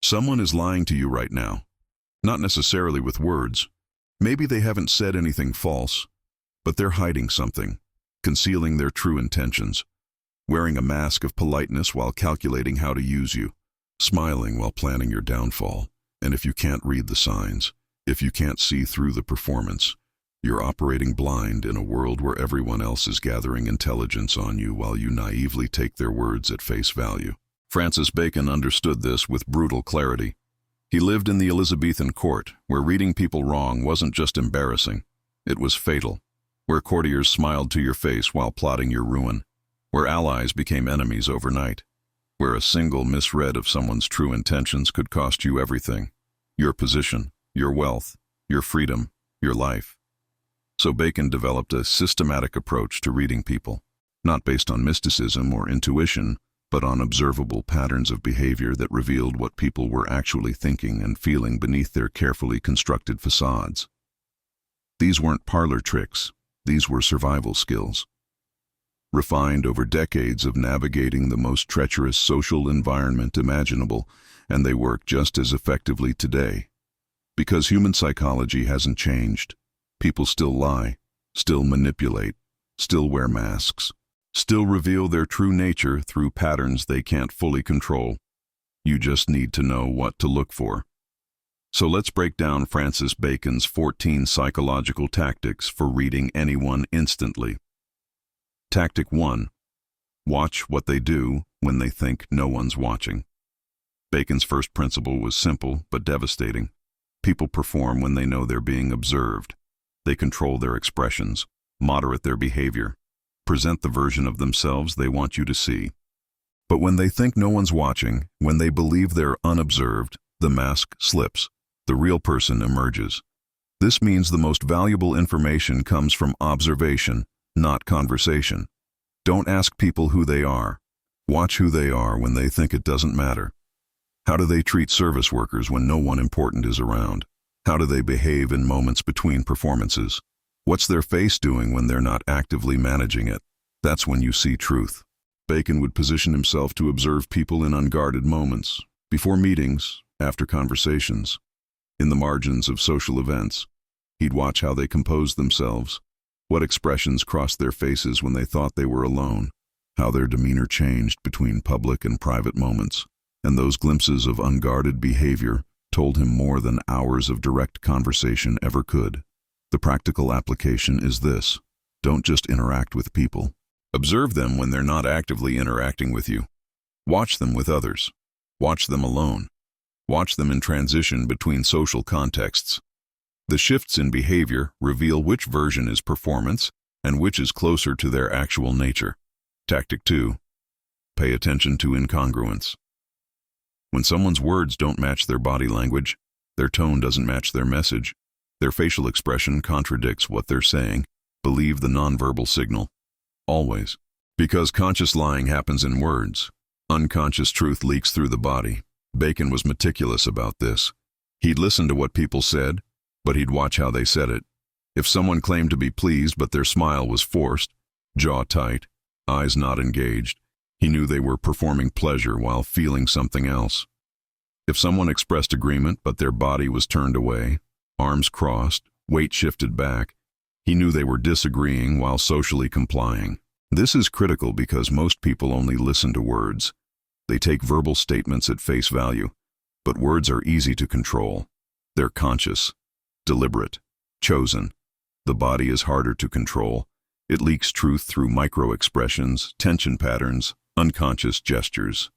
Someone is lying to you right now. Not necessarily with words. Maybe they haven't said anything false, but they're hiding something, concealing their true intentions, wearing a mask of politeness while calculating how to use you, smiling while planning your downfall. And if you can't read the signs, if you can't see through the performance, you're operating blind in a world where everyone else is gathering intelligence on you while you naively take their words at face value. Francis Bacon understood this with brutal clarity. He lived in the Elizabethan court, where reading people wrong wasn't just embarrassing, it was fatal, where courtiers smiled to your face while plotting your ruin, where allies became enemies overnight, where a single misread of someone's true intentions could cost you everything: your position, your wealth, your freedom, your life. So Bacon developed a systematic approach to reading people, not based on mysticism or intuition, but on observable patterns of behavior that revealed what people were actually thinking and feeling beneath their carefully constructed facades. These weren't parlor tricks, these were survival skills, refined over decades of navigating the most treacherous social environment imaginable, and they work just as effectively today. Because human psychology hasn't changed, people still lie, still manipulate, still wear masks, still reveal their true nature through patterns they can't fully control. You just need to know what to look for. So let's break down Francis Bacon's 14 psychological tactics for reading anyone instantly. Tactic 1. Watch what they do when they think no one's watching. Bacon's first principle was simple but devastating. People perform when they know they're being observed. They control their expressions, moderate their behavior, present the version of themselves they want you to see. But when they think no one's watching, when they believe they're unobserved, the mask slips. The real person emerges. This means the most valuable information comes from observation, not conversation. Don't ask people who they are. Watch who they are when they think it doesn't matter. How do they treat service workers when no one important is around? How do they behave in moments between performances? What's their face doing when they're not actively managing it? That's when you see truth. Bacon would position himself to observe people in unguarded moments, before meetings, after conversations, in the margins of social events. He'd watch how they composed themselves, what expressions crossed their faces when they thought they were alone, how their demeanor changed between public and private moments. And those glimpses of unguarded behavior told him more than hours of direct conversation ever could. The practical application is this: don't just interact with people. Observe them when they're not actively interacting with you. Watch them with others. Watch them alone. Watch them in transition between social contexts. The shifts in behavior reveal which version is performance and which is closer to their actual nature. Tactic 2. Pay attention to incongruence. When someone's words don't match their body language, their tone doesn't match their message, their facial expression contradicts what they're saying, believe the nonverbal signal. Always. Because conscious lying happens in words, unconscious truth leaks through the body. Bacon was meticulous about this. He'd listen to what people said, but he'd watch how they said it. If someone claimed to be pleased but their smile was forced, jaw tight, eyes not engaged, he knew they were performing pleasure while feeling something else. If someone expressed agreement but their body was turned away, arms crossed, weight shifted back, he knew they were disagreeing while socially complying. This is critical because most people only listen to words. They take verbal statements at face value, but words are easy to control. They're conscious, deliberate, chosen. The body is harder to control. It leaks truth through micro-expressions, tension patterns, unconscious gestures.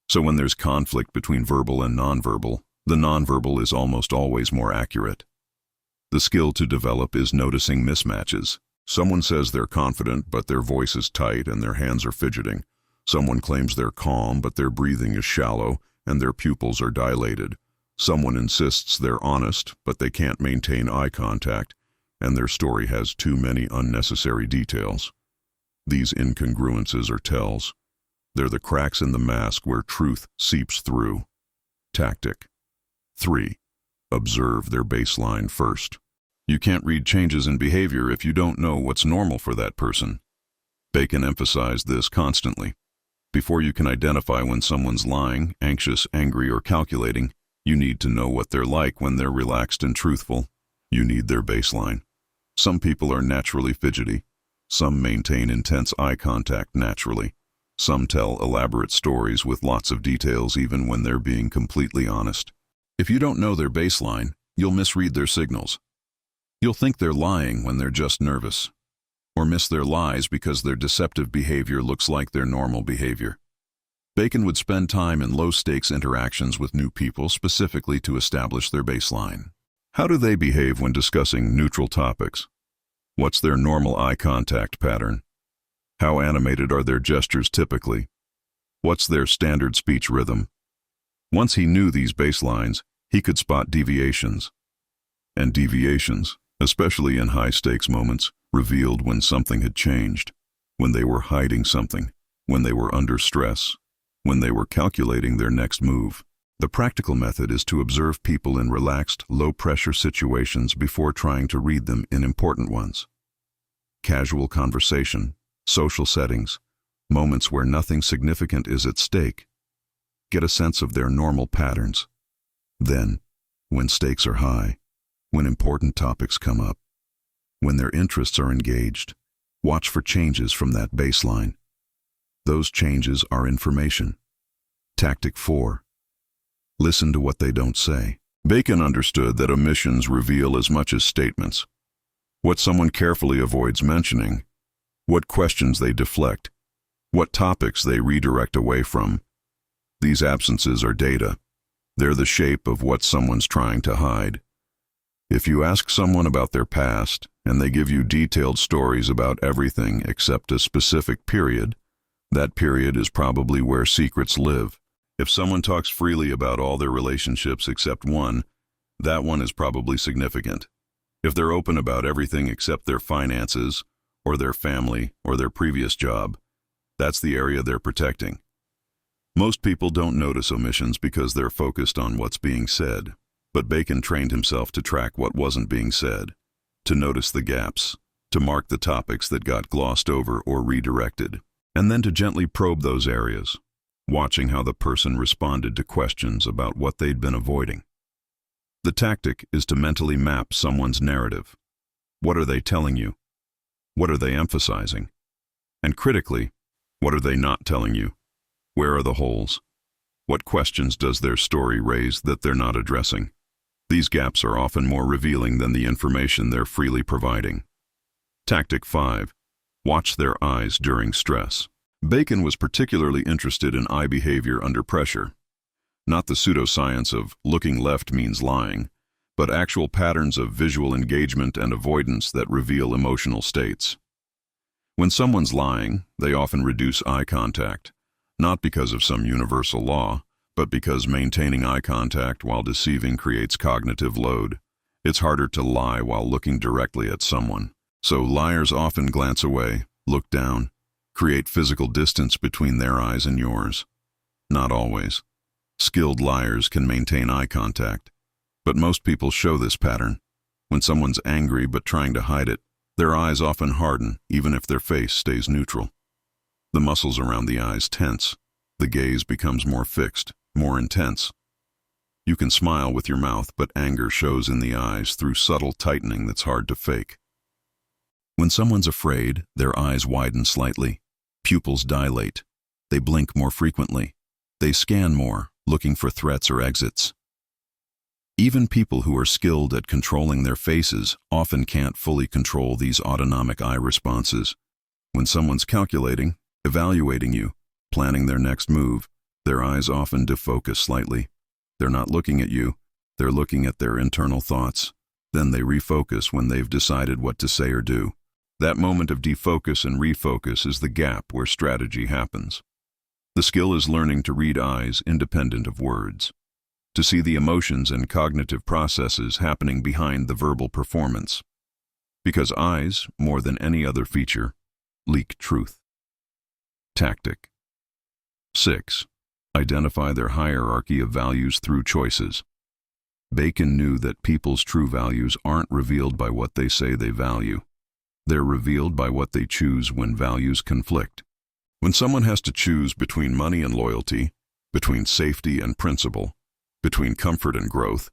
So when there's conflict between verbal and nonverbal, the nonverbal is almost always more accurate. The skill to develop is noticing mismatches. Someone says they're confident, but their voice is tight and their hands are fidgeting. Someone claims they're calm, but their breathing is shallow and their pupils are dilated. Someone insists they're honest, but they can't maintain eye contact, and their story has too many unnecessary details. These incongruences are tells. They're the cracks in the mask where truth seeps through. Tactic 3. Observe their baseline first. You can't read changes in behavior if you don't know what's normal for that person. Bacon emphasized this constantly. Before you can identify when someone's lying, anxious, angry, or calculating, you need to know what they're like when they're relaxed and truthful. You need their baseline. Some people are naturally fidgety. Some maintain intense eye contact naturally. Some tell elaborate stories with lots of details even when they're being completely honest. If you don't know their baseline, you'll misread their signals. You'll think they're lying when they're just nervous, or miss their lies because their deceptive behavior looks like their normal behavior. Bacon would spend time in low-stakes interactions with new people specifically to establish their baseline. How do they behave when discussing neutral topics? What's their normal eye contact pattern? How animated are their gestures typically? What's their standard speech rhythm? Once he knew these baselines, he could spot deviations. And deviations, especially in high-stakes moments, revealed when something had changed, when they were hiding something, when they were under stress, when they were calculating their next move. The practical method is to observe people in relaxed, low-pressure situations before trying to read them in important ones. Casual conversation, social settings, moments where nothing significant is at stake. Get a sense of their normal patterns. Then, when stakes are high, when important topics come up, when their interests are engaged, watch for changes from that baseline. Those changes are information. Tactic 4. Listen to what they don't say. Bacon understood that omissions reveal as much as statements. What someone carefully avoids mentioning, what questions they deflect, what topics they redirect away from. These absences are data. They're the shape of what someone's trying to hide. If you ask someone about their past, and they give you detailed stories about everything except a specific period, that period is probably where secrets live. If someone talks freely about all their relationships except one, that one is probably significant. If they're open about everything except their finances, or their family, or their previous job, that's the area they're protecting. Most people don't notice omissions because they're focused on what's being said, but Bacon trained himself to track what wasn't being said, to notice the gaps, to mark the topics that got glossed over or redirected, and then to gently probe those areas, watching how the person responded to questions about what they'd been avoiding. The tactic is to mentally map someone's narrative. What are they telling you? What are they emphasizing? And critically, what are they not telling you? Where are the holes? What questions does their story raise that they're not addressing? These gaps are often more revealing than the information they're freely providing. Tactic 5. Watch their eyes during stress. Bacon was particularly interested in eye behavior under pressure. Not the pseudoscience of looking left means lying, but actual patterns of visual engagement and avoidance that reveal emotional states. When someone's lying, they often reduce eye contact, not because of some universal law, but because maintaining eye contact while deceiving creates cognitive load. It's harder to lie while looking directly at someone. So liars often glance away, look down, create physical distance between their eyes and yours. Not always. Skilled liars can maintain eye contact, but most people show this pattern. When someone's angry but trying to hide it, their eyes often harden even if their face stays neutral. The muscles around the eyes tense. The gaze becomes more fixed, more intense. You can smile with your mouth, but anger shows in the eyes through subtle tightening that's hard to fake. When someone's afraid, their eyes widen slightly. Pupils dilate. They blink more frequently. They scan more, looking for threats or exits. Even people who are skilled at controlling their faces often can't fully control these autonomic eye responses. When someone's calculating, evaluating you, planning their next move, their eyes often defocus slightly. They're not looking at you, they're looking at their internal thoughts. Then they refocus when they've decided what to say or do. That moment of defocus and refocus is the gap where strategy happens. The skill is learning to read eyes independent of words, to see the emotions and cognitive processes happening behind the verbal performance. Because eyes, more than any other feature, leak truth. Tactic 6. Identify their hierarchy of values through choices. Bacon knew that people's true values aren't revealed by what they say they value. They're revealed by what they choose when values conflict. When someone has to choose between money and loyalty, between safety and principle, between comfort and growth,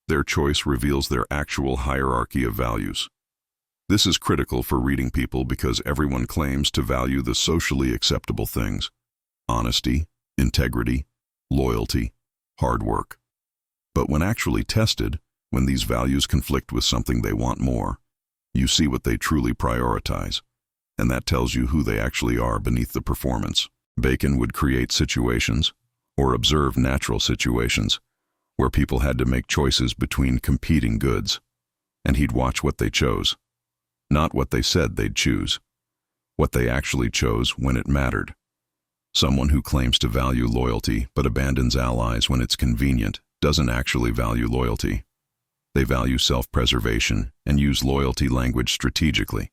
their choice reveals their actual hierarchy of values. This is critical for reading people because everyone claims to value the socially acceptable things: honesty, integrity, loyalty, hard work. But when actually tested, when these values conflict with something they want more, you see what they truly prioritize, and that tells you who they actually are beneath the performance. Bacon would create situations, or observe natural situations, where people had to make choices between competing goods, and he'd watch what they chose. Not what they said they'd choose, what they actually chose when it mattered. Someone who claims to value loyalty but abandons allies when it's convenient doesn't actually value loyalty. They value self-preservation and use loyalty language strategically.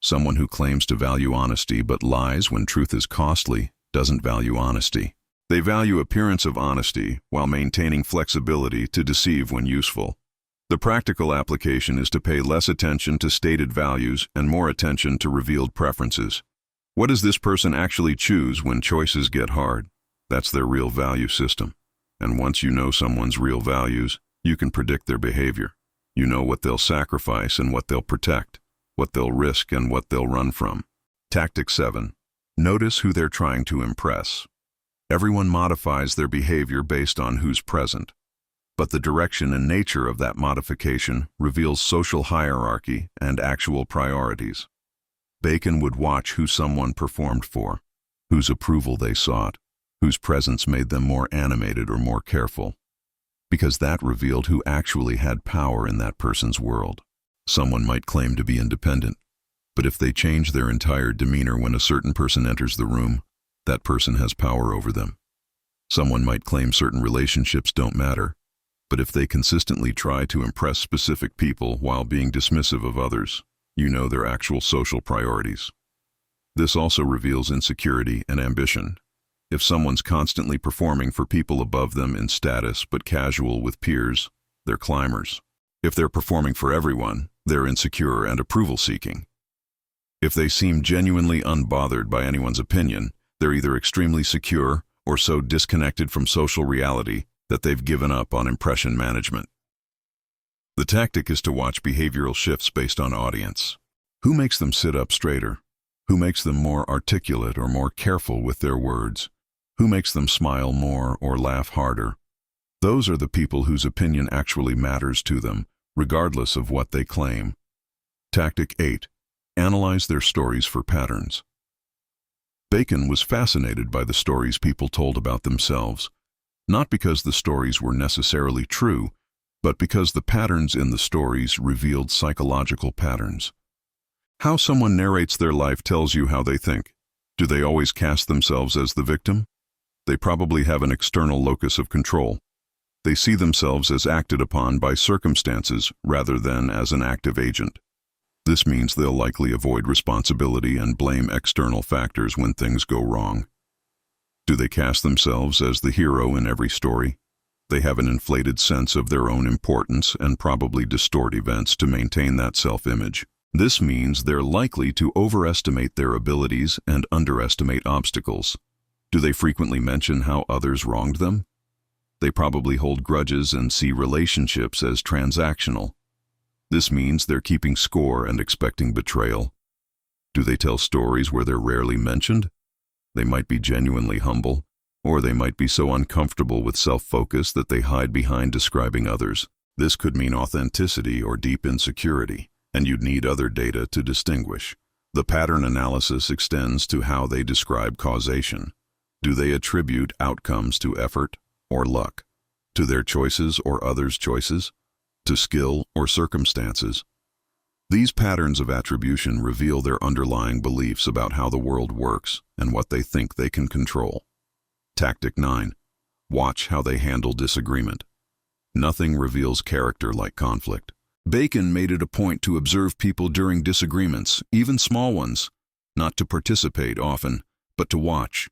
Someone who claims to value honesty but lies when truth is costly doesn't value honesty. They value appearance of honesty while maintaining flexibility to deceive when useful. The practical application is to pay less attention to stated values and more attention to revealed preferences. What does this person actually choose when choices get hard? That's their real value system. And once you know someone's real values, you can predict their behavior. You know what they'll sacrifice and what they'll protect, what they'll risk and what they'll run from. Tactic 7. Notice who they're trying to impress. Everyone modifies their behavior based on who's present. But the direction and nature of that modification reveals social hierarchy and actual priorities. Bacon would watch who someone performed for, whose approval they sought, whose presence made them more animated or more careful, because that revealed who actually had power in that person's world. Someone might claim to be independent, but if they change their entire demeanor when a certain person enters the room, that person has power over them. Someone might claim certain relationships don't matter, but if they consistently try to impress specific people while being dismissive of others, you know their actual social priorities. This also reveals insecurity and ambition. If someone's constantly performing for people above them in status but casual with peers, they're climbers. If they're performing for everyone, they're insecure and approval-seeking. If they seem genuinely unbothered by anyone's opinion, they're either extremely secure or so disconnected from social reality that they've given up on impression management. The tactic is to watch behavioral shifts based on audience. Who makes them sit up straighter? Who makes them more articulate or more careful with their words? Who makes them smile more or laugh harder? Those are the people whose opinion actually matters to them, regardless of what they claim. Tactic 8. Analyze their stories for patterns. Bacon was fascinated by the stories people told about themselves, not because the stories were necessarily true, but because the patterns in the stories revealed psychological patterns. How someone narrates their life tells you how they think. Do they always cast themselves as the victim? They probably have an external locus of control. They see themselves as acted upon by circumstances rather than as an active agent. This means they'll likely avoid responsibility and blame external factors when things go wrong. Do they cast themselves as the hero in every story? They have an inflated sense of their own importance and probably distort events to maintain that self-image. This means they're likely to overestimate their abilities and underestimate obstacles. Do they frequently mention how others wronged them? They probably hold grudges and see relationships as transactional. This means they're keeping score and expecting betrayal. Do they tell stories where they're rarely mentioned? They might be genuinely humble, or they might be so uncomfortable with self-focus that they hide behind describing others. This could mean authenticity or deep insecurity, and you'd need other data to distinguish. The pattern analysis extends to how they describe causation. Do they attribute outcomes to effort or luck, to their choices or others' choices, to skill or circumstances? These patterns of attribution reveal their underlying beliefs about how the world works and what they think they can control. Tactic 9. Watch how they handle disagreement. Nothing reveals character like conflict. Bacon made it a point to observe people during disagreements, even small ones, not to participate often, but to watch.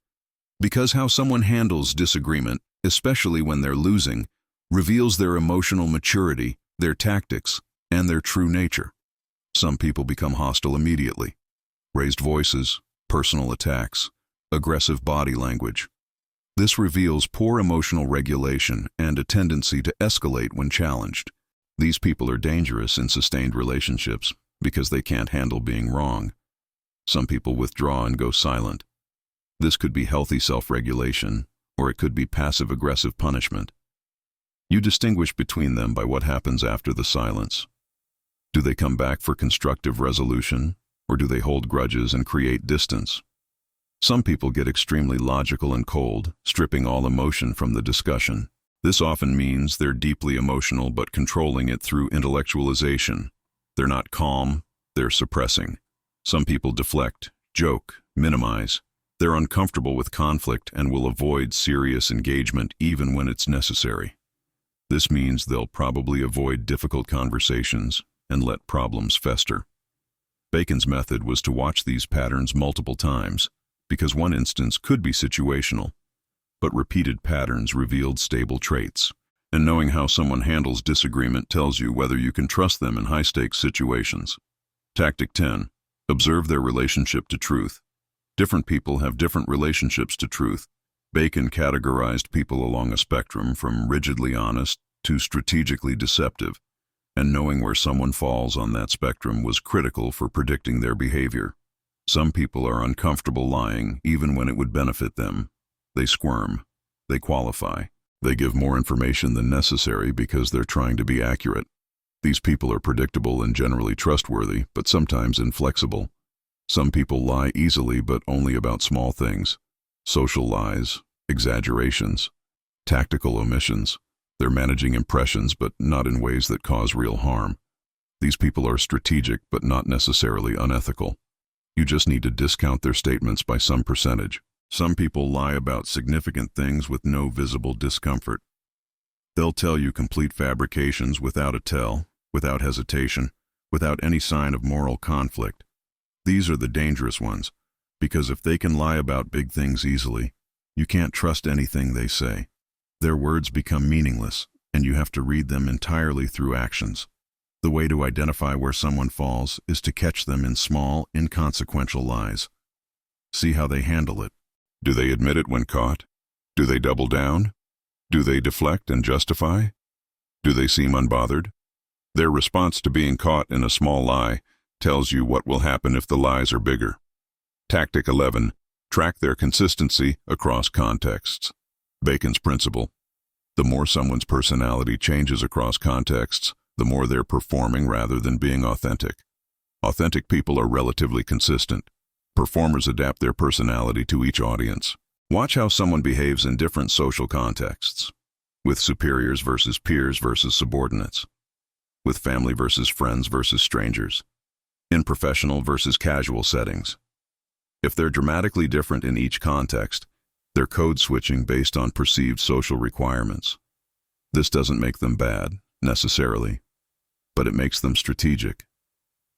Because how someone handles disagreement, especially when they're losing, reveals their emotional maturity, their tactics, and their true nature. Some people become hostile immediately. Raised voices, personal attacks, aggressive body language. This reveals poor emotional regulation and a tendency to escalate when challenged. These people are dangerous in sustained relationships because they can't handle being wrong. Some people withdraw and go silent. This could be healthy self-regulation, or it could be passive-aggressive punishment. You distinguish between them by what happens after the silence. Do they come back for constructive resolution, or do they hold grudges and create distance? Some people get extremely logical and cold, stripping all emotion from the discussion. This often means they're deeply emotional but controlling it through intellectualization. They're not calm, they're suppressing. Some people deflect, joke, minimize. They're uncomfortable with conflict and will avoid serious engagement even when it's necessary. This means they'll probably avoid difficult conversations and let problems fester. Bacon's method was to watch these patterns multiple times, because one instance could be situational, but repeated patterns revealed stable traits. And knowing how someone handles disagreement tells you whether you can trust them in high-stakes situations. Tactic 10. Observe their relationship to truth. Different people have different relationships to truth. Bacon categorized people along a spectrum from rigidly honest to strategically deceptive, and knowing where someone falls on that spectrum was critical for predicting their behavior. Some people are uncomfortable lying even when it would benefit them. They squirm. They qualify. They give more information than necessary because they're trying to be accurate. These people are predictable and generally trustworthy, but sometimes inflexible. Some people lie easily, but only about small things. Social lies, exaggerations, tactical omissions. They're managing impressions, but not in ways that cause real harm. These people are strategic, but not necessarily unethical. You just need to discount their statements by some percentage. Some people lie about significant things with no visible discomfort. They'll tell you complete fabrications without a tell, without hesitation, without any sign of moral conflict. These are the dangerous ones, because if they can lie about big things easily, you can't trust anything they say. Their words become meaningless, and you have to read them entirely through actions. The way to identify where someone falls is to catch them in small, inconsequential lies. See how they handle it. Do they admit it when caught? Do they double down? Do they deflect and justify? Do they seem unbothered? Their response to being caught in a small lie tells you what will happen if the lies are bigger. Tactic 11. Track their consistency across contexts. Bacon's principle. The more someone's personality changes across contexts, the more they're performing rather than being authentic. Authentic people are relatively consistent. Performers adapt their personality to each audience. Watch how someone behaves in different social contexts, with superiors versus peers versus subordinates, with family versus friends versus strangers, in professional versus casual settings. If they're dramatically different in each context, they're code switching based on perceived social requirements. This doesn't make them bad, necessarily, but it makes them strategic.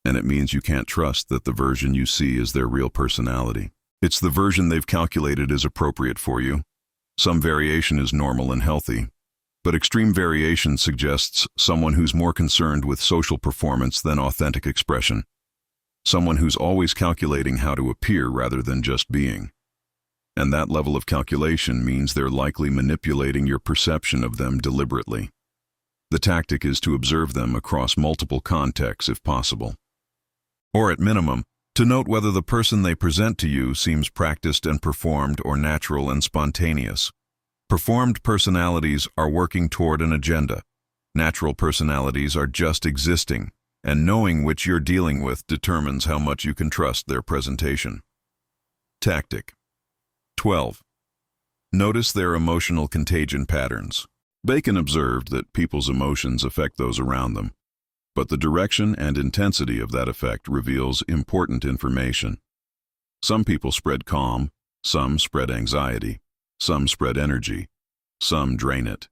And it means you can't trust that the version you see is their real personality. It's the version they've calculated is appropriate for you. Some variation is normal and healthy, but extreme variation suggests someone who's more concerned with social performance than authentic expression. Someone who's always calculating how to appear rather than just being. And that level of calculation means they're likely manipulating your perception of them deliberately. The tactic is to observe them across multiple contexts if possible. Or at minimum, to note whether the person they present to you seems practiced and performed or natural and spontaneous. Performed personalities are working toward an agenda. Natural personalities are just existing, and knowing which you're dealing with determines how much you can trust their presentation. Tactic 12. Notice their emotional contagion patterns. Bacon observed that people's emotions affect those around them, but the direction and intensity of that effect reveals important information. Some people spread calm, some spread anxiety, some spread energy, some drain it.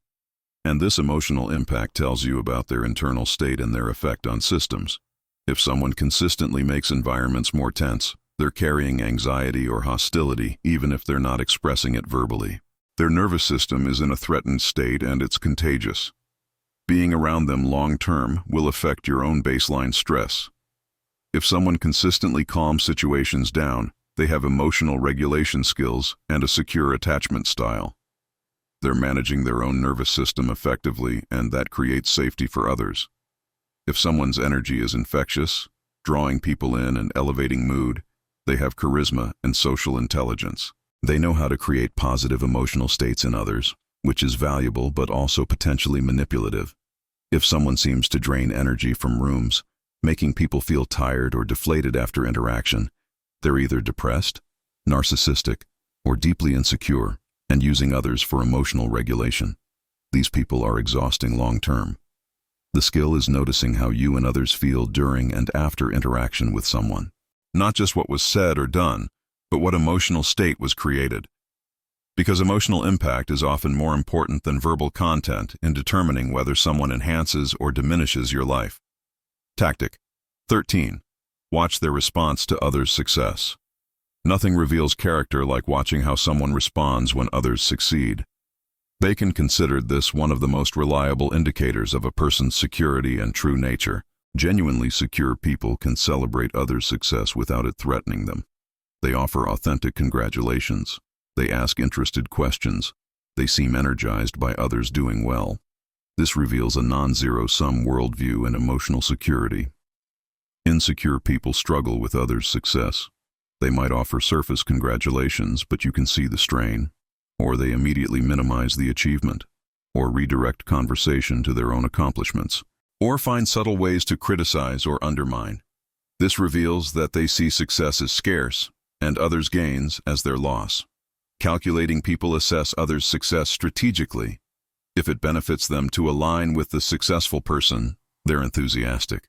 And this emotional impact tells you about their internal state and their effect on systems. If someone consistently makes environments more tense, they're carrying anxiety or hostility, even if they're not expressing it verbally. Their nervous system is in a threatened state and it's contagious. Being around them long-term will affect your own baseline stress. If someone consistently calms situations down, They have emotional regulation skills and a secure attachment style. They're managing their own nervous system effectively, and that creates safety for others. If someone's energy is infectious, drawing people in and elevating mood, they have charisma and social intelligence. They know how to create positive emotional states in others, which is valuable but also potentially manipulative. If someone seems to drain energy from rooms, making people feel tired or deflated after interaction, they're either depressed, narcissistic, or deeply insecure, and using others for emotional regulation. These people are exhausting long-term. The skill is noticing how you and others feel during and after interaction with someone. Not just what was said or done, but what emotional state was created. Because emotional impact is often more important than verbal content in determining whether someone enhances or diminishes your life. Tactic 13. Watch their response to others' success. Nothing reveals character like watching how someone responds when others succeed. Bacon considered this one of the most reliable indicators of a person's security and true nature. Genuinely secure people can celebrate others' success without it threatening them. They offer authentic congratulations. They ask interested questions. They seem energized by others doing well. This reveals a non-zero-sum worldview and emotional security. Insecure people struggle with others' success. They might offer surface congratulations, but you can see the strain. Or they immediately minimize the achievement, or redirect conversation to their own accomplishments, or find subtle ways to criticize or undermine. This reveals that they see success as scarce and others' gains as their loss. Calculating people assess others' success strategically. If it benefits them to align with the successful person, they're enthusiastic.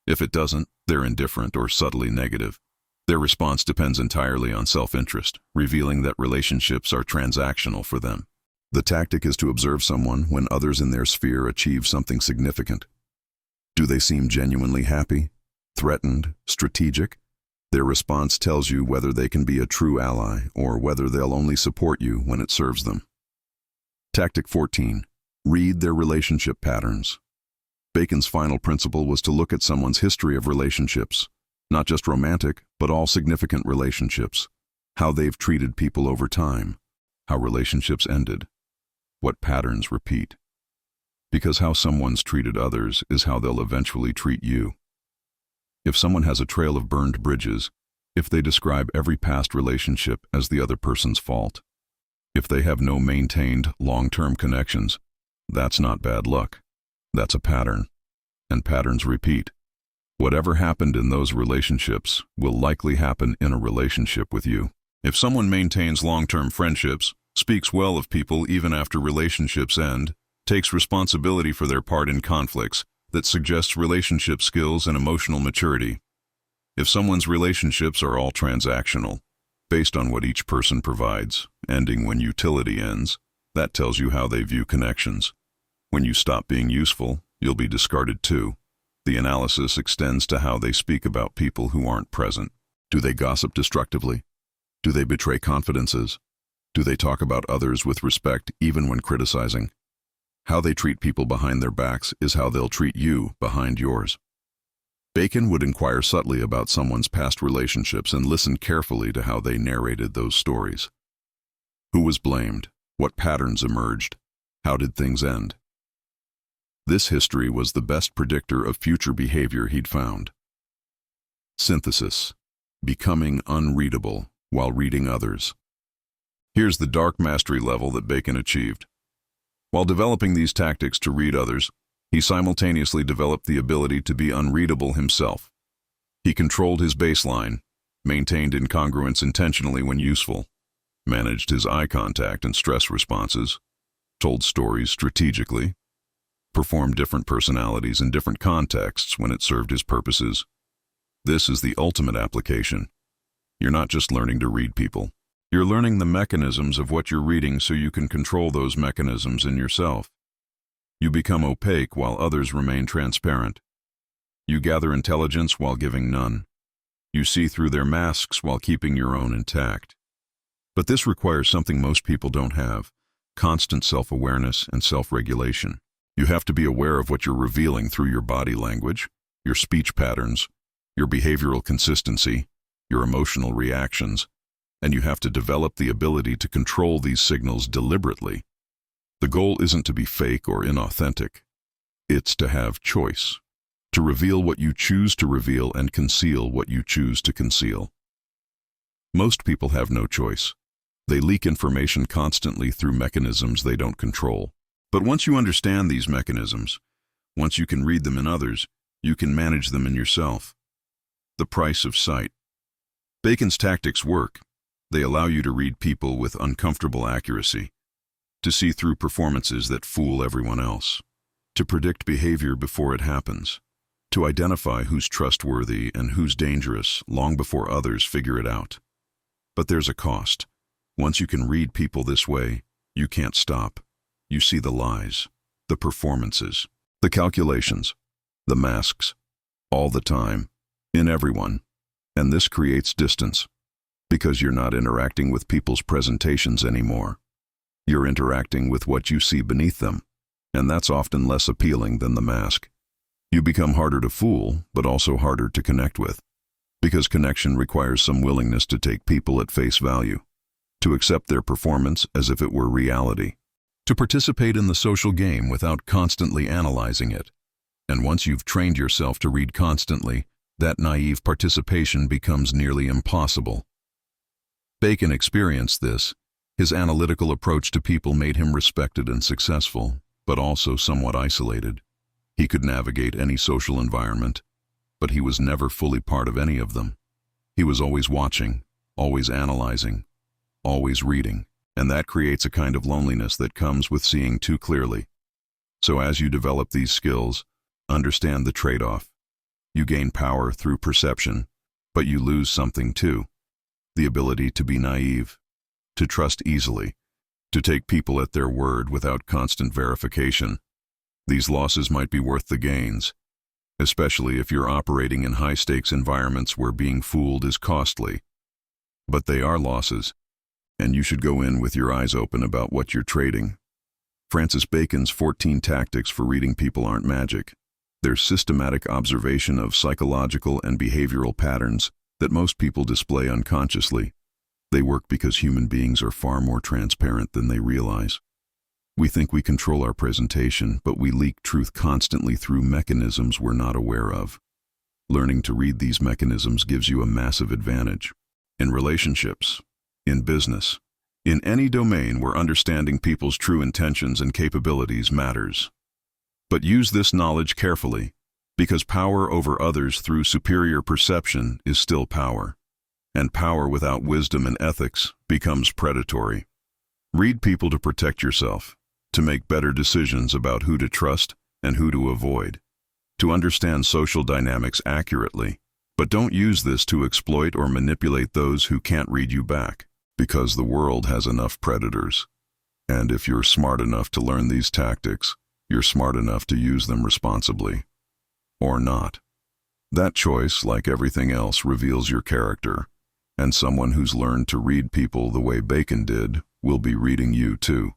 If it doesn't, they're indifferent or subtly negative. Their response depends entirely on self-interest, revealing that relationships are transactional for them. The tactic is to observe someone when others in their sphere achieve something significant. Do they seem genuinely happy, threatened, strategic? Their response tells you whether they can be a true ally or whether they'll only support you when it serves them. Tactic 14. Read their relationship patterns. Bacon's final principle was to look at someone's history of relationships, not just romantic, but all significant relationships, how they've treated people over time, how relationships ended, what patterns repeat. Because how someone's treated others is how they'll eventually treat you. If someone has a trail of burned bridges, if they describe every past relationship as the other person's fault, if they have no maintained long-term connections, that's not bad luck. That's a pattern. And patterns repeat. Whatever happened in those relationships will likely happen in a relationship with you. If someone maintains long-term friendships, speaks well of people even after relationships end, takes responsibility for their part in conflicts, that suggests relationship skills and emotional maturity. If someone's relationships are all transactional, based on what each person provides, ending when utility ends, that tells you how they view connections. When you stop being useful, you'll be discarded too. The analysis extends to how they speak about people who aren't present. Do they gossip destructively? Do they betray confidences? Do they talk about others with respect even when criticizing? How they treat people behind their backs is how they'll treat you behind yours. Bacon would inquire subtly about someone's past relationships and listen carefully to how they narrated those stories. Who was blamed? What patterns emerged? How did things end? This history was the best predictor of future behavior he'd found. Synthesis. Becoming unreadable while reading others. Here's the dark mastery level that Bacon achieved. While developing these tactics to read others, he simultaneously developed the ability to be unreadable himself. He controlled his baseline, maintained incongruence intentionally when useful, managed his eye contact and stress responses, told stories strategically, performed different personalities in different contexts when it served his purposes. This is the ultimate application. You're not just learning to read people. You're learning the mechanisms of what you're reading so you can control those mechanisms in yourself. You become opaque while others remain transparent. You gather intelligence while giving none. You see through their masks while keeping your own intact. But this requires something most people don't have: constant self-awareness and self-regulation. You have to be aware of what you're revealing through your body language, your speech patterns, your behavioral consistency, your emotional reactions, and you have to develop the ability to control these signals deliberately. The goal isn't to be fake or inauthentic. It's to have choice, to reveal what you choose to reveal and conceal what you choose to conceal. Most people have no choice. They leak information constantly through mechanisms they don't control. But once you understand these mechanisms, once you can read them in others, you can manage them in yourself. The price of sight. Bacon's tactics work. They allow you to read people with uncomfortable accuracy, to see through performances that fool everyone else, to predict behavior before it happens, to identify who's trustworthy and who's dangerous long before others figure it out. But there's a cost. Once you can read people this way, you can't stop. You see the lies, the performances, the calculations, the masks, all the time, in everyone. And this creates distance, because you're not interacting with people's presentations anymore. You're interacting with what you see beneath them, and that's often less appealing than the mask. You become harder to fool, but also harder to connect with, because connection requires some willingness to take people at face value, to accept their performance as if it were reality, to participate in the social game without constantly analyzing it. And once you've trained yourself to read constantly, that naive participation becomes nearly impossible. Bacon experienced this. His analytical approach to people made him respected and successful, but also somewhat isolated. He could navigate any social environment, but he was never fully part of any of them. He was always watching, always analyzing, always reading, and that creates a kind of loneliness that comes with seeing too clearly. So as you develop these skills, understand the trade-off. You gain power through perception, but you lose something too. The ability to be naive, to trust easily, to take people at their word without constant verification. These losses might be worth the gains, especially if you're operating in high-stakes environments where being fooled is costly. But they are losses, and you should go in with your eyes open about what you're trading. Francis Bacon's 14 tactics for reading people aren't magic. They're systematic observation of psychological and behavioral patterns that most people display unconsciously. They work because human beings are far more transparent than they realize. We think we control our presentation, but we leak truth constantly through mechanisms we're not aware of. Learning to read these mechanisms gives you a massive advantage. In relationships, in business, in any domain where understanding people's true intentions and capabilities matters. But use this knowledge carefully, because power over others through superior perception is still power, and power without wisdom and ethics becomes predatory. Read people to protect yourself, to make better decisions about who to trust and who to avoid, to understand social dynamics accurately, but don't use this to exploit or manipulate those who can't read you back, because the world has enough predators. And if you're smart enough to learn these tactics, you're smart enough to use them responsibly. Or not. That choice, like everything else, reveals your character, and someone who's learned to read people the way Bacon did will be reading you too.